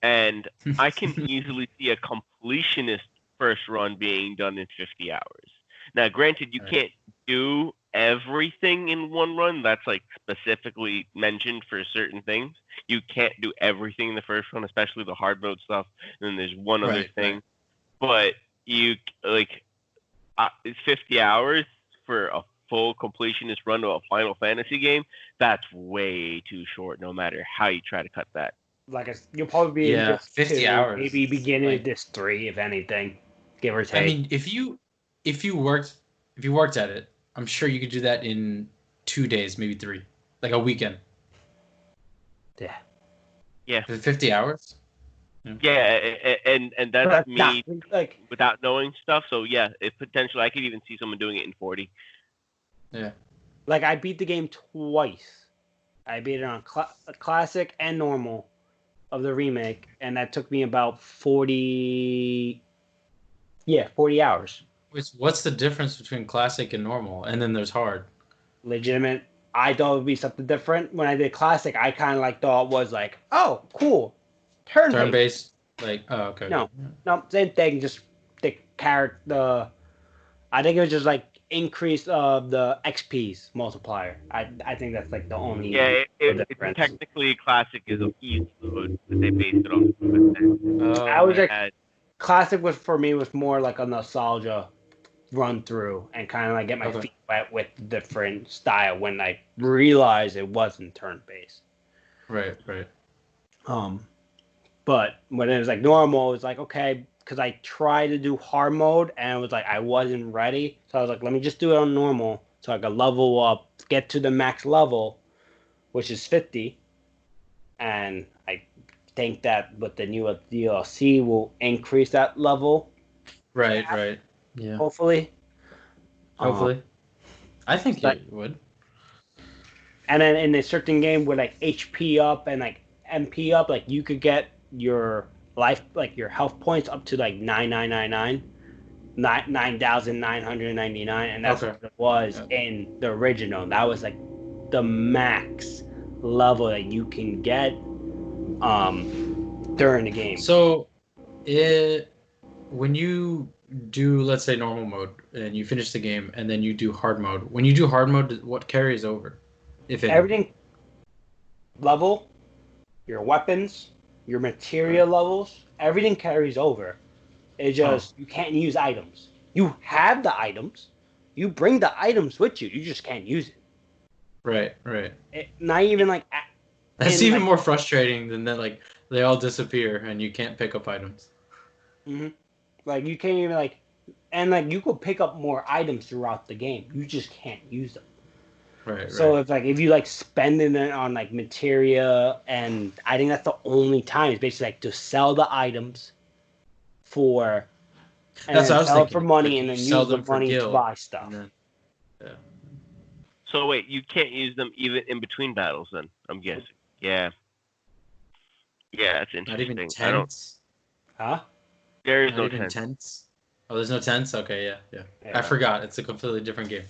Speaker 3: And I can easily see a completionist first run being done in 50 hours. Now, granted, you can't do everything in one run. That's like specifically mentioned for certain things. You can't do everything in the first run, especially the hard mode stuff. And then there's one other thing. But you, like, it's 50 hours for a full completionist run to a Final Fantasy game. That's way too short, no matter how you try to cut that.
Speaker 2: Like you'll probably be in disc
Speaker 1: 50
Speaker 2: 2,
Speaker 1: hours.
Speaker 2: maybe beginning of disc 3, if anything, give or take.
Speaker 1: I mean, if you worked at it, I'm sure you could do that in 2 days, maybe 3, like a weekend.
Speaker 2: Yeah.
Speaker 1: 50 hours.
Speaker 3: Yeah, and that's me
Speaker 2: like
Speaker 3: without knowing stuff. So yeah, it potentially I could even see someone doing it in 40.
Speaker 1: Yeah.
Speaker 2: Like I beat the game twice. I beat it on classic and normal of the remake, and that took me about 40 hours.
Speaker 1: What's the difference between classic and normal? And then there's hard.
Speaker 2: Legitimate. I thought it would be something different. When I did classic, I kind of like thought was like, oh, cool.
Speaker 1: Turn-based. Like, oh, okay.
Speaker 2: No, same thing. Just the character. I think it was just like increase of the XP's multiplier. I think that's like the only.
Speaker 3: Yeah, it technically classic is a easy mode, but they based it on.
Speaker 2: I was like, classic was for me was more like a nostalgia run through and kind of like get my feet wet with different style when I realized it wasn't turn based.
Speaker 1: Right.
Speaker 2: But when it was like normal, it was like okay, because I tried to do hard mode and it was like I wasn't ready, so I was like, let me just do it on normal so I could level up, get to the max level, which is 50, and I think that with the new DLC will increase that level.
Speaker 1: Right. Yeah.
Speaker 2: Hopefully.
Speaker 1: I think it would.
Speaker 2: And then in a certain game with like HP up and like MP up, like you could get your life, like your health points up to like 9,999, and that's what it was in the original. That was like the max level that you can get during the game.
Speaker 1: So when you do, let's say, normal mode and you finish the game and then you do hard mode, when you do hard mode, what carries over, if any?
Speaker 2: Everything level, your weapons, your materia levels, everything carries over. It's just you can't use items. You have the items, you bring the items with you, you just can't use it.
Speaker 1: Right.
Speaker 2: Not even like
Speaker 1: that's even more frustrating than that. Like they all disappear and you can't pick up items.
Speaker 2: Mm-hmm. Like you can't even like, and like you could pick up more items throughout the game. You just can't use them.
Speaker 1: Right.
Speaker 2: So if you like spending it on like materia, and I think that's the only time it's basically like to sell the items for, and
Speaker 1: that's
Speaker 2: then
Speaker 1: what I was
Speaker 2: sell
Speaker 1: thinking.
Speaker 2: it for money,
Speaker 1: like
Speaker 2: and then use the money to buy stuff.
Speaker 1: Then,
Speaker 3: So wait, you can't use them even in between battles then, I'm guessing. Yeah, that's interesting.
Speaker 1: Not even tents?
Speaker 2: Huh?
Speaker 3: There is
Speaker 1: Not
Speaker 3: no
Speaker 1: even tents. Oh, there's no tents? Okay, yeah. I forgot. It's a completely different game.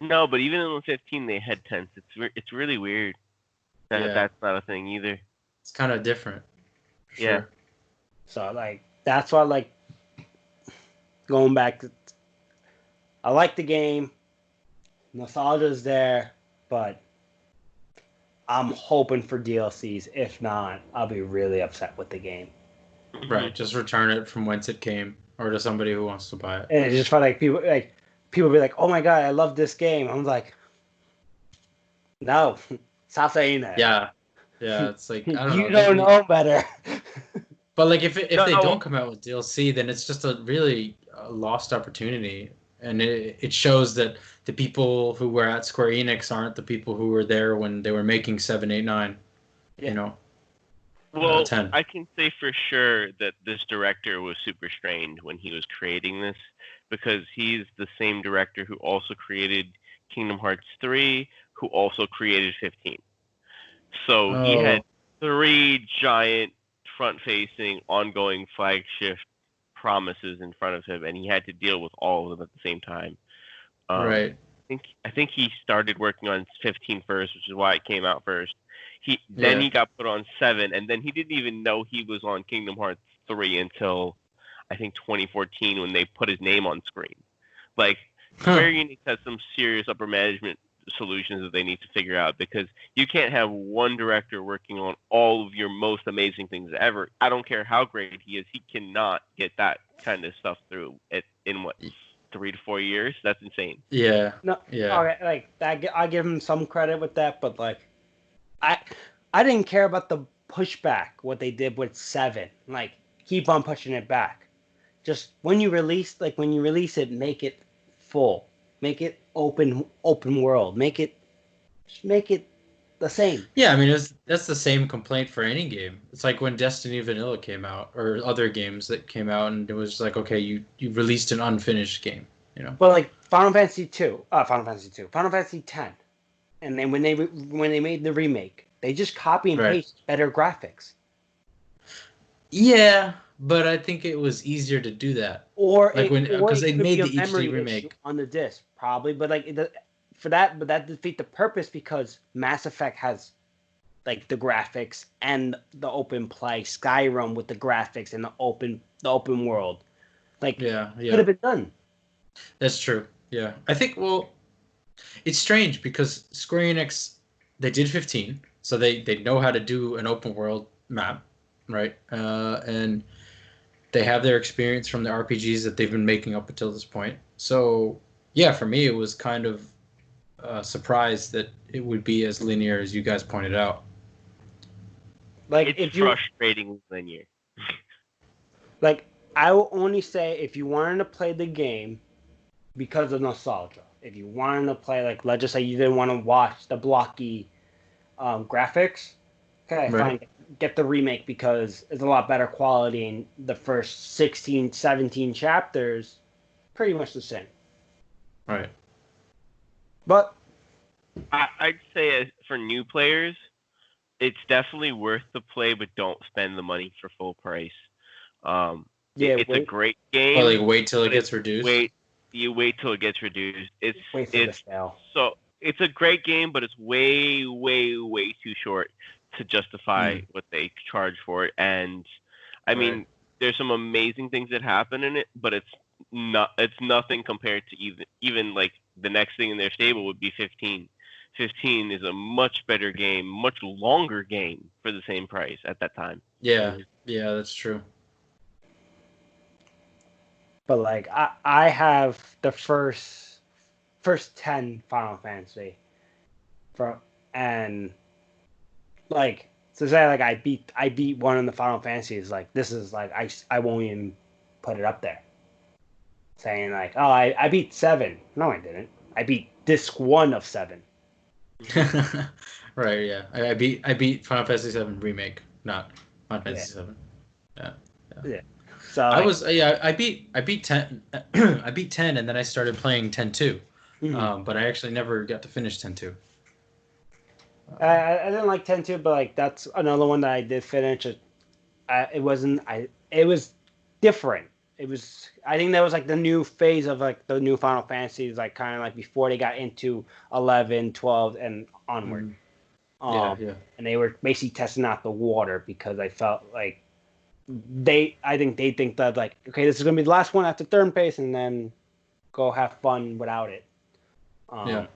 Speaker 3: No, but even in 15 they had tents. It's really weird. That's not a thing either.
Speaker 1: It's kind of different. For
Speaker 3: Yeah.
Speaker 1: Sure.
Speaker 2: So like that's why like going back to, I like the game. Nostalgia's there, but I'm hoping for DLCs. If not, I'll be really upset with the game.
Speaker 1: Right. Just return it from whence it came, or to somebody who wants to buy it.
Speaker 2: And it's just felt like people be like, "Oh my god, I love this game." I'm like, no, stop saying that.
Speaker 1: Yeah. Yeah. It's like I don't
Speaker 2: You
Speaker 1: know.
Speaker 2: don't know better.
Speaker 1: But like if they
Speaker 3: No.
Speaker 1: don't come out with DLC, then it's just a really lost opportunity, and it shows that the people who were at Square Enix aren't the people who were there when they were making 7, 8, 9.
Speaker 2: Yeah.
Speaker 1: You know.
Speaker 3: Well,
Speaker 1: 10.
Speaker 3: I can say for sure that this director was super strained when he was creating this, because he's the same director who also created Kingdom Hearts 3, who also created 15. So he had 3 giant front-facing, ongoing flagship promises in front of him, and he had to deal with all of them at the same time.
Speaker 1: Right.
Speaker 3: I think he started working on 15 first, which is why it came out first.
Speaker 1: Yeah.
Speaker 3: He got put on 7, and then he didn't even know he was on Kingdom Hearts 3 until I think 2014 when they put his name on screen. Like Square Enix has some serious upper management solutions that they need to figure out, because you can't have one director working on all of your most amazing things ever. I don't care how great he is, he cannot get that kind of stuff through in what, 3 to 4 years? That's insane.
Speaker 1: Yeah.
Speaker 2: No,
Speaker 1: Yeah.
Speaker 2: okay, like I give him some credit with that, but like, I didn't care about the pushback what they did with 7. Like, keep on pushing it back. Just when you release it, make it full, make it open world, make it the same.
Speaker 1: Yeah, I mean, that's the same complaint for any game. It's like when Destiny Vanilla came out, or other games that came out, and it was like, okay, you released an unfinished game, you know.
Speaker 2: But like Final Fantasy 10, and then when they made the remake, they just copy and
Speaker 1: Right.
Speaker 2: paste better graphics.
Speaker 1: Yeah, but I think it was easier to do that.
Speaker 2: Or
Speaker 1: like because they
Speaker 2: could
Speaker 1: made
Speaker 2: be
Speaker 1: the
Speaker 2: a memory
Speaker 1: HD
Speaker 2: issue
Speaker 1: remake.
Speaker 2: on the disc, probably. But like but that defeats the purpose, because Mass Effect has like the graphics and the open play, Skyrim with the graphics and the open world. Like,
Speaker 1: Yeah.
Speaker 2: could have been done.
Speaker 1: That's true. Yeah, I think. Well, it's strange because Square Enix, they did 15, so they know how to do an open world map, right? And they have their experience from the RPGs that they've been making up until this point. So yeah, for me, it was kind of surprised that it would be as linear as you guys pointed out.
Speaker 2: Like,
Speaker 3: it's frustratingly linear.
Speaker 2: Like, I will only say, if you wanted to play the game because of nostalgia, if you wanted to play, like, let's just say you didn't want to watch the blocky graphics, okay,
Speaker 1: Right.
Speaker 2: fine, get the remake because it's a lot better quality, and the first 16, 17 chapters, pretty much the same.
Speaker 1: Right.
Speaker 2: But
Speaker 3: I'd say for new players, it's definitely worth the play, but don't spend the money for full price. It's a great game.
Speaker 1: Or like wait till it gets reduced.
Speaker 3: You wait till it gets reduced.
Speaker 2: Wait for the sale.
Speaker 3: So it's a great game, but it's way, way, way too short to justify what they charge for it. And I mean, there's some amazing things that happen in it, but it's nothing compared to even like the next thing in their stable would be 15. 15 is a much better game, much longer game for the same price at that time.
Speaker 1: Yeah, that's true.
Speaker 2: But like I have the first 10 Final Fantasy and like, to say like I beat one of the Final Fantasies, like, this is like I won't even put it up there. Saying like, oh, I beat 7. No, I didn't. I beat disc 1 of 7.
Speaker 1: Right, yeah. I beat Final Fantasy VII Remake, not Final Fantasy VII. Yeah.
Speaker 2: So
Speaker 1: I beat 10. I beat 10, and then I started playing 10-2. But I actually never got to finish 10-2.
Speaker 2: I didn't like 10-2, but like that's another one that I did finish. It was different. I think that was like the new phase of like the new Final Fantasies, like kind of like before they got into 11, 12, and onward.
Speaker 1: Yeah.
Speaker 2: And they were basically testing out the water because I felt like I think they think that like, okay, this is gonna be the last one at the third pace, and then go have fun without it.
Speaker 1: Yeah.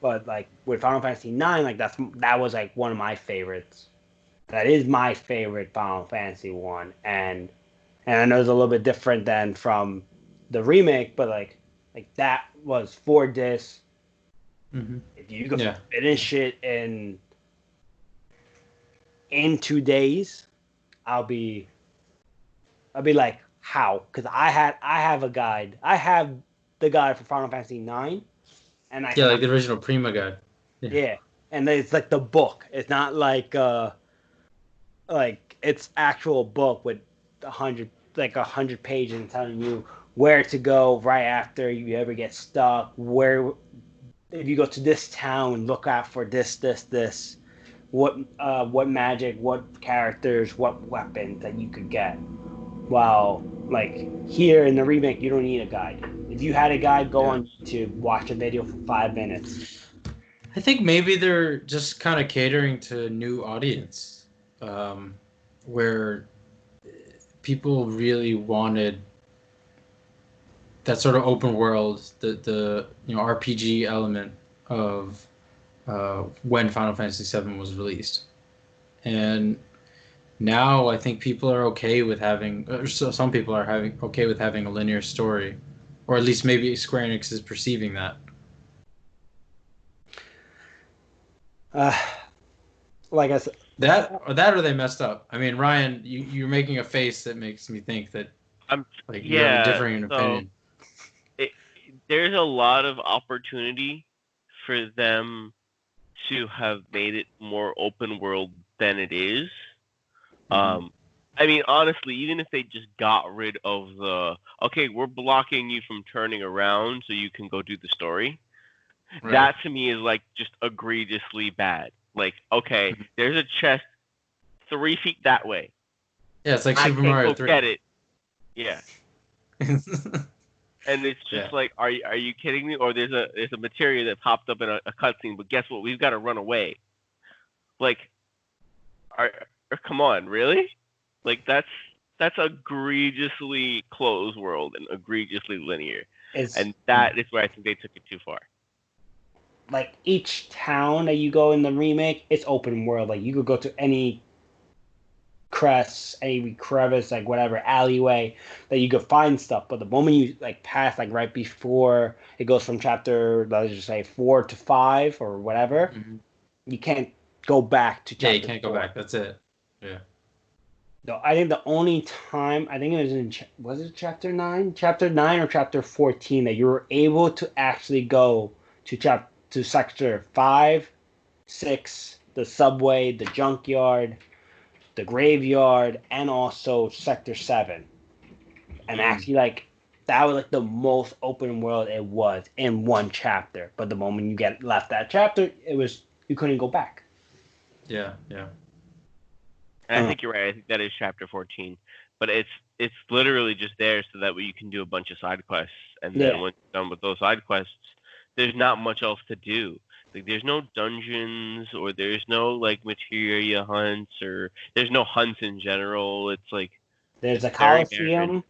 Speaker 2: But like with Final Fantasy IX, like that was like one of my favorites. That is my favorite Final Fantasy one, and I know it's a little bit different than from the remake, but like that was 4 discs.
Speaker 1: Mm-hmm.
Speaker 2: If you could finish it in 2 days, I'll be like, how? Because I have a guide. I have the guide for Final Fantasy IX, and
Speaker 1: like the original Prima guide.
Speaker 2: Yeah, and it's like the book. It's not like it's actual book with 100 pages and telling you where to go right after you ever get stuck. Where if you go to this town, look out for this. What magic, what characters, what weapons that you could get. While like here in the remake, you don't need a guide. If you had a guide, go on YouTube, watch a video for 5 minutes.
Speaker 1: I think maybe they're just kind of catering to a new audience, where people really wanted that sort of open world, the RPG element of when Final Fantasy VII was released, and now I think people are okay with having, or some people are okay with having a linear story, or at least maybe Square Enix is perceiving that.
Speaker 2: Like I said,
Speaker 1: or they messed up. I mean, Ryan, you're making a face that makes me think that you have a differing opinion.
Speaker 3: There's a lot of opportunity for them to have made it more open world than it is. I mean, honestly, even if they just got rid of we're blocking you from turning around so you can go do the story. Right. That to me is like just egregiously bad. Like, okay, there's a chest 3 feet that way.
Speaker 1: Yeah, it's like Super Mario 3.
Speaker 3: Get it. Yeah. And it's just like, are you kidding me? Or there's a materia that popped up in a cutscene, but guess what? We've got to run away. Like, come on, really? Like that's egregiously closed world and egregiously linear, and that is where I think they took it too far.
Speaker 2: Like each town that you go in the remake, it's open world. Like you could go to any crest, any crevice, like whatever alleyway that you could find stuff. But the moment you like pass, like right before it goes from chapter, let's just say 4 to 5 or whatever, you can't go back to chapter 4.
Speaker 1: Yeah, you can't go back. That's it. Yeah.
Speaker 2: No, I think the only time, I think it was was it chapter 9? Chapter 9 or chapter 14 that you were able to actually go to sector 5, 6, the subway, the junkyard, the graveyard, and also sector 7. And actually, like, that was like the most open world it was in one chapter. But the moment you left that chapter, you couldn't go back.
Speaker 1: Yeah.
Speaker 3: And I think you're right. I think that is chapter 14, but it's literally just there so that way you can do a bunch of side quests, and then when you're done with those side quests, there's not much else to do. Like there's no dungeons, or there's no like materia hunts, or there's no hunts in general. It's like
Speaker 2: there's a Coliseum,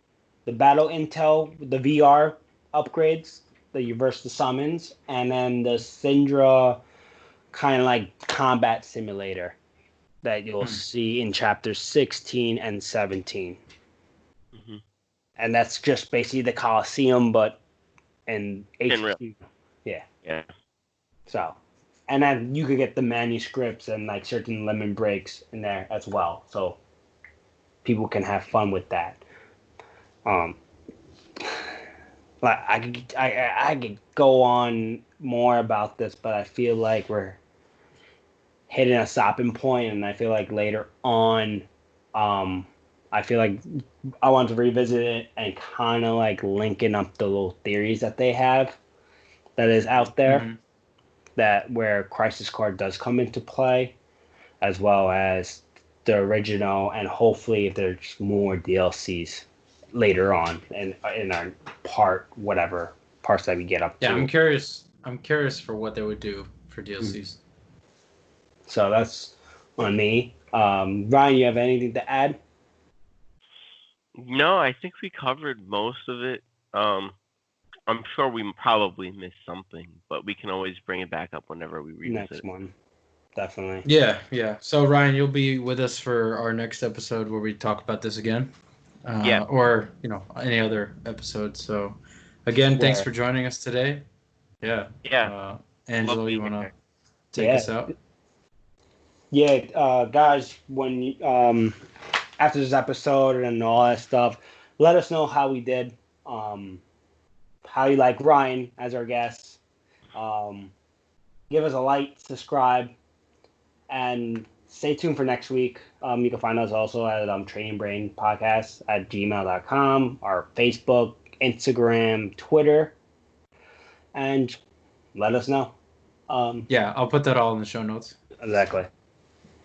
Speaker 2: the battle intel, the VR upgrades that you verse the summons, and then the Syndra kind of like combat simulator that you'll see in chapters 16 and 17. And that's just basically the Coliseum, but in HD. Yeah. So, and then you could get the manuscripts and like certain lemon breaks in there as well. So people can have fun with that. Like I could go on more about this, but I feel like we're hitting a stopping point, and I feel like later on, I feel like I want to revisit it and kind of like linking up the little theories that they have that is out there, that where Crisis Core does come into play, as well as the original, and hopefully if there's more DLCs later on in our parts that we get up to.
Speaker 1: Yeah, I'm curious for what they would do for DLCs.
Speaker 2: So that's on me. Ryan, you have anything to add?
Speaker 3: No, I think we covered most of it. I'm sure we probably missed something, but we can always bring it back up whenever we revisit
Speaker 2: Next
Speaker 3: it.
Speaker 2: one. Definitely.
Speaker 1: Yeah. So Ryan, you'll be with us for our next episode where we talk about this again.
Speaker 3: Yeah.
Speaker 1: Or, any other episode. So again, thanks
Speaker 2: Swear.
Speaker 1: for joining us today. Yeah.
Speaker 3: Yeah.
Speaker 1: Angelo,
Speaker 3: Love
Speaker 1: you
Speaker 3: being
Speaker 1: want to
Speaker 3: here.
Speaker 1: take us out?
Speaker 2: Yeah, guys, when after this episode and all that stuff, let us know how we did. How you like Ryan as our guest. Give us a like, subscribe, and stay tuned for next week. You can find us also at Training Brain Podcast at gmail.com, our Facebook, Instagram, Twitter, and let us know.
Speaker 1: Yeah, I'll put that all in the show notes.
Speaker 2: Exactly.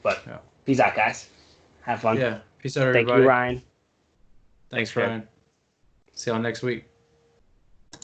Speaker 2: But
Speaker 1: Yeah.
Speaker 2: peace out, guys. Have fun.
Speaker 1: Yeah. Peace out,
Speaker 2: Thank
Speaker 1: everybody.
Speaker 2: you, Ryan.
Speaker 1: Thanks,
Speaker 3: Thanks,
Speaker 1: Ryan. See y'all next week.